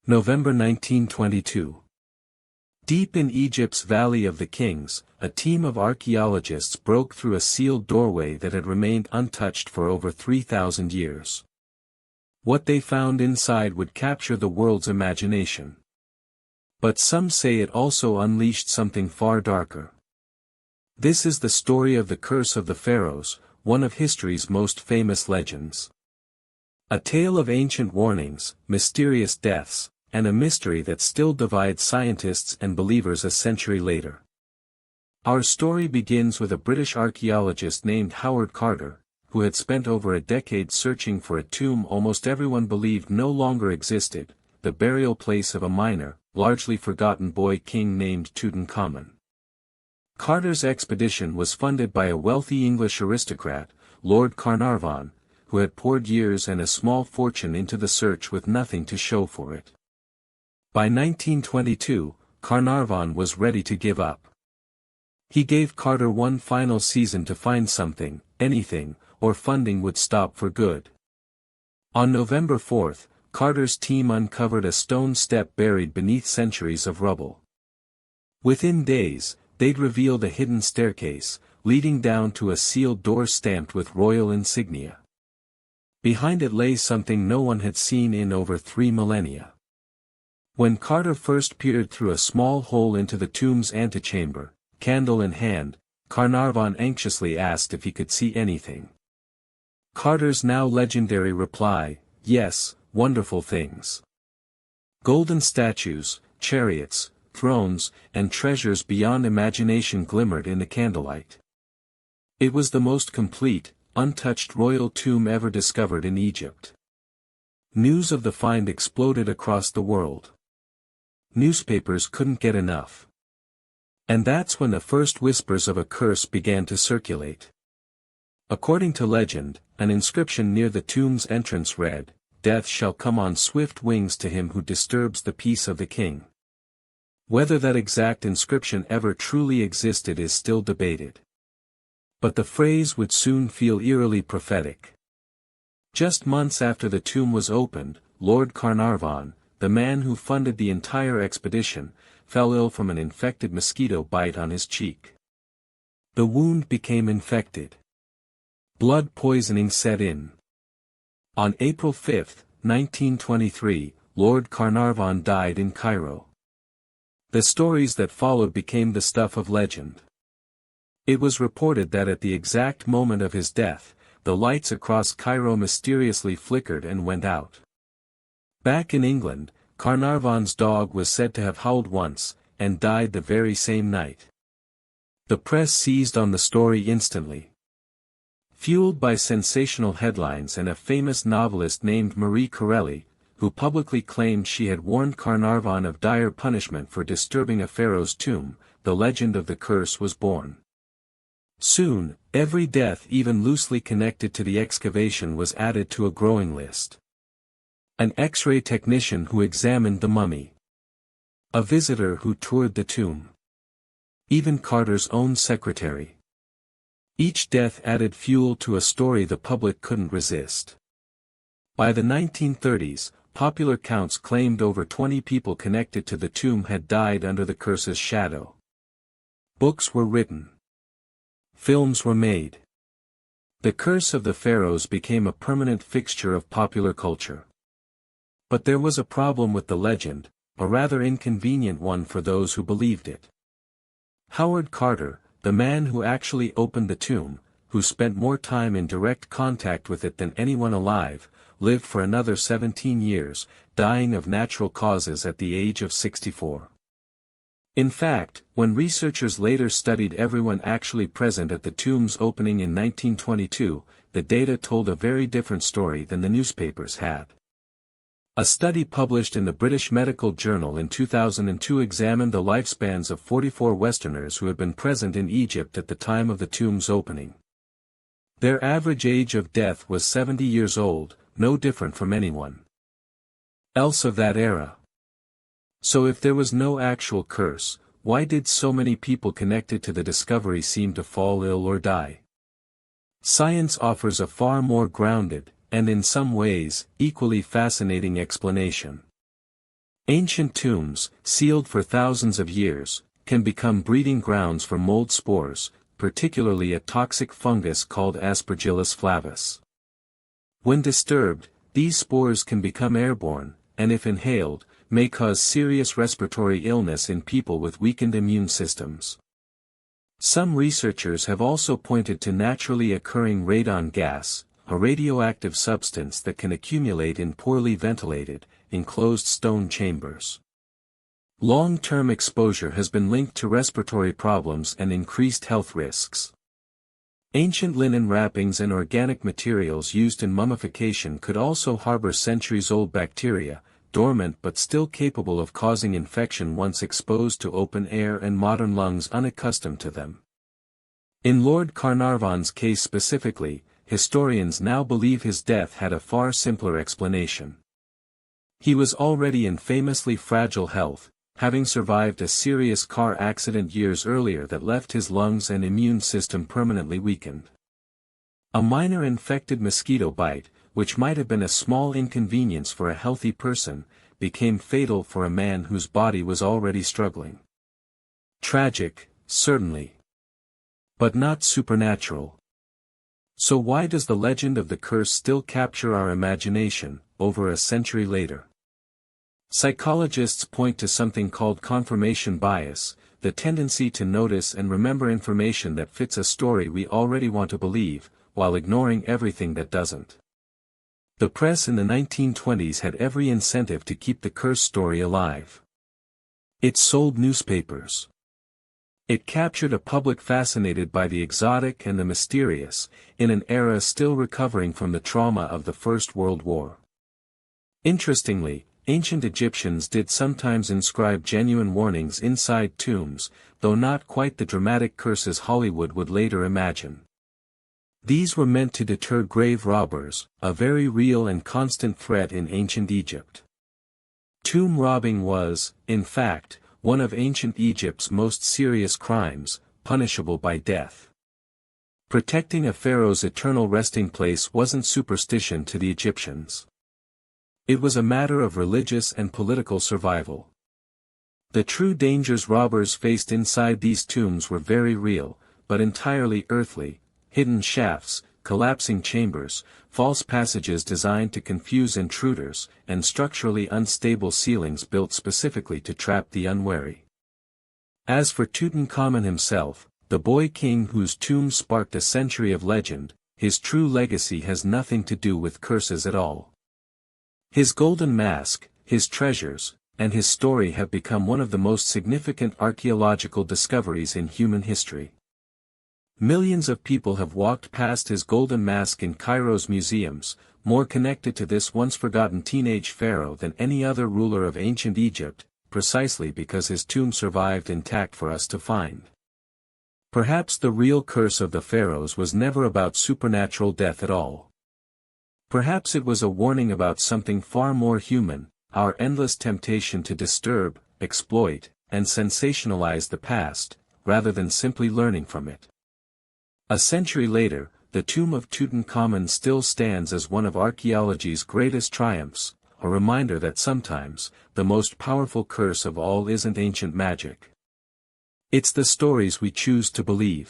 November 1922. Deep in Egypt's Valley of the Kings, a team of archaeologists broke through a sealed doorway that had remained untouched for over 3,000 years. What they found inside would capture the world's imagination. But some say it also unleashed something far darker. This is the story of the Curse of the Pharaohs, one of history's most famous legends. A tale of ancient warnings, mysterious deaths, and a mystery that still divides scientists and believers a century later. Our story begins with a British archaeologist named Howard Carter, who had spent over a decade searching for a tomb almost everyone believed no longer existed, the burial place of a minor, largely forgotten boy king named Tutankhamun. Carter's expedition was funded by a wealthy English aristocrat, Lord Carnarvon, who had poured years and a small fortune into the search with nothing to show for it. By 1922, Carnarvon was ready to give up. He gave Carter one final season to find something, anything, or funding would stop for good. On November 4, Carter's team uncovered a stone step buried beneath centuries of rubble. Within days, they'd revealed a hidden staircase, leading down to a sealed door stamped with royal insignia. Behind it lay something no one had seen in over 3 millennia. When Carter first peered through a small hole into the tomb's antechamber, candle in hand, Carnarvon anxiously asked if he could see anything. Carter's now legendary reply, "Yes, wonderful things." Golden statues, chariots, thrones, and treasures beyond imagination glimmered in the candlelight. It was the most complete, untouched royal tomb ever discovered in Egypt. News of the find exploded across the world. Newspapers couldn't get enough. And that's when the first whispers of a curse began to circulate. According to legend, an inscription near the tomb's entrance read, "Death shall come on swift wings to him who disturbs the peace of the king." Whether that exact inscription ever truly existed is still debated. But the phrase would soon feel eerily prophetic. Just months after the tomb was opened, Lord Carnarvon, the man who funded the entire expedition, fell ill from an infected mosquito bite on his cheek. The wound became infected. Blood poisoning set in. On April 5, 1923, Lord Carnarvon died in Cairo. The stories that followed became the stuff of legend. It was reported that at the exact moment of his death, the lights across Cairo mysteriously flickered and went out. Back in England, Carnarvon's dog was said to have howled once, and died the very same night. The press seized on the story instantly. Fueled by sensational headlines and a famous novelist named Marie Corelli, who publicly claimed she had warned Carnarvon of dire punishment for disturbing a pharaoh's tomb, the legend of the curse was born. Soon, every death even loosely connected to the excavation was added to a growing list. An X-ray technician who examined the mummy. A visitor who toured the tomb. Even Carter's own secretary. Each death added fuel to a story the public couldn't resist. By the 1930s, popular counts claimed over 20 people connected to the tomb had died under the curse's shadow. Books were written. Films were made. The Curse of the Pharaohs became a permanent fixture of popular culture. But there was a problem with the legend, a rather inconvenient one for those who believed it. Howard Carter, the man who actually opened the tomb, who spent more time in direct contact with it than anyone alive, lived for another 17 years, dying of natural causes at the age of 64. In fact, when researchers later studied everyone actually present at the tomb's opening in 1922, the data told a very different story than the newspapers had. A study published in the British Medical Journal in 2002 examined the lifespans of 44 Westerners who had been present in Egypt at the time of the tomb's opening. Their average age of death was 70 years old, no different from anyone else of that era. So if there was no actual curse, why did so many people connected to the discovery seem to fall ill or die? Science offers a far more grounded, and in some ways, equally fascinating explanation. Ancient tombs, sealed for thousands of years, can become breeding grounds for mold spores, particularly a toxic fungus called Aspergillus flavus. When disturbed, these spores can become airborne, and if inhaled, may cause serious respiratory illness in people with weakened immune systems. Some researchers have also pointed to naturally occurring radon gas, a radioactive substance that can accumulate in poorly ventilated, enclosed stone chambers. Long-term exposure has been linked to respiratory problems and increased health risks. Ancient linen wrappings and organic materials used in mummification could also harbor centuries-old bacteria, dormant but still capable of causing infection once exposed to open air and modern lungs unaccustomed to them. In Lord Carnarvon's case specifically, historians now believe his death had a far simpler explanation. He was already in famously fragile health, having survived a serious car accident years earlier that left his lungs and immune system permanently weakened. A minor infected mosquito bite, which might have been a small inconvenience for a healthy person, became fatal for a man whose body was already struggling. Tragic, certainly. But not supernatural. So why does the legend of the curse still capture our imagination, over a century later? Psychologists point to something called confirmation bias, the tendency to notice and remember information that fits a story we already want to believe, while ignoring everything that doesn't. The press in the 1920s had every incentive to keep the curse story alive. It sold newspapers. It captured a public fascinated by the exotic and the mysterious, in an era still recovering from the trauma of the First World War. Interestingly, ancient Egyptians did sometimes inscribe genuine warnings inside tombs, though not quite the dramatic curses Hollywood would later imagine. These were meant to deter grave robbers, a very real and constant threat in ancient Egypt. Tomb robbing was, in fact, one of ancient Egypt's most serious crimes, punishable by death. Protecting a pharaoh's eternal resting place wasn't superstition to the Egyptians. It was a matter of religious and political survival. The true dangers robbers faced inside these tombs were very real, but entirely earthly: hidden shafts, collapsing chambers, false passages designed to confuse intruders, and structurally unstable ceilings built specifically to trap the unwary. As for Tutankhamun himself, the boy king whose tomb sparked a century of legend, his true legacy has nothing to do with curses at all. His golden mask, his treasures, and his story have become one of the most significant archaeological discoveries in human history. Millions of people have walked past his golden mask in Cairo's museums, more connected to this once-forgotten teenage pharaoh than any other ruler of ancient Egypt, precisely because his tomb survived intact for us to find. Perhaps the real curse of the pharaohs was never about supernatural death at all. Perhaps it was a warning about something far more human, our endless temptation to disturb, exploit, and sensationalize the past, rather than simply learning from it. A century later, the tomb of Tutankhamun still stands as one of archaeology's greatest triumphs, a reminder that sometimes, the most powerful curse of all isn't ancient magic. It's the stories we choose to believe.